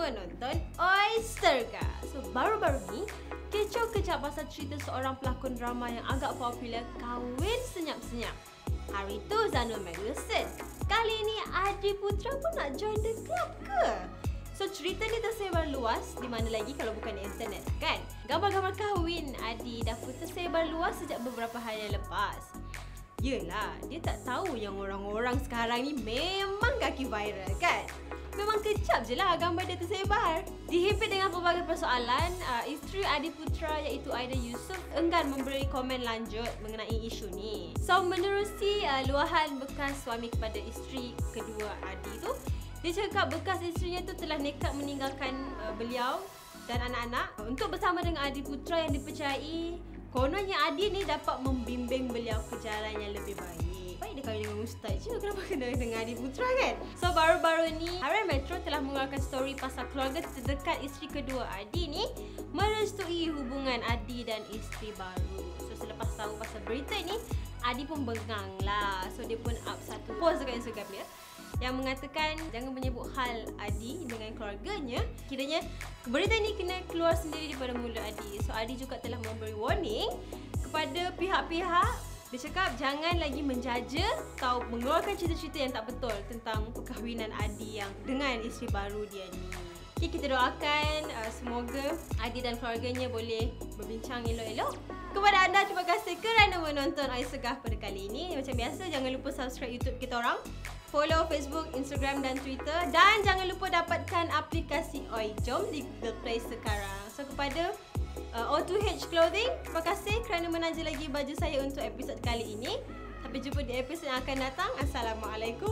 menonton Oysterkah. So baru-baru ni kecoh kejap pasal cerita seorang pelakon drama yang agak popular kahwin senyap-senyap. Hari tu Zanul Wilson. Kali ni Adi Putra pun nak join the club ke? So cerita ni tersebar luas di mana lagi kalau bukan di internet kan? Gambar-gambar kahwin Adi dah pun tersebar luas sejak beberapa hari yang lepas. Yelah, dia tak tahu yang orang-orang sekarang ni memang kaki viral kan? Memang kejap je lah gambar dia tersebar. Dihimpit dengan pelbagai persoalan, isteri Adi Putra iaitu Aida Yusof enggan memberi komen lanjut mengenai isu ni. So menerusi luahan bekas suami kepada isteri kedua Adi tu, dia cakap bekas isterinya tu telah nekat meninggalkan beliau dan anak-anak untuk bersama dengan Adi Putra yang dipercayai kononnya Adi ni dapat membimbing beliau ke jalan yang lebih baik. Baik dia kahwin dengan ustaz je, kenapa kena dengan Adi Putra kan? So baru-baru ni Harian Metro telah mengeluarkan story pasal keluarga terdekat isteri kedua Adi ni merestui hubungan Adi dan isteri baru. So selepas tahu pasal berita ni, Adi pun bengang lah. So dia pun up satu post dekat Instagram dia yang mengatakan jangan menyebut hal Adi dengan keluarganya. Kiranya berita ni kena keluar sendiri daripada mulut Adi. So Adi juga telah memberi warning kepada pihak-pihak. Dia cakap jangan lagi menjaja atau mengeluarkan cerita-cerita yang tak betul tentang perkahwinan Adi yang dengan isteri baru dia ni. Okay, kita doakan semoga Adi dan keluarganya boleh berbincang elok-elok. Kepada anda, terima kasih kerana menonton Oysterkah pada kali ini. Macam biasa, jangan lupa subscribe YouTube kita orang, follow Facebook, Instagram dan Twitter, dan jangan lupa dapatkan aplikasi Oi Jom di Google Play sekarang. So kepada O2H Clothing, terima kasih kerana menanja lagi baju saya untuk episod kali ini. Sampai jumpa di episod yang akan datang. Assalamualaikum.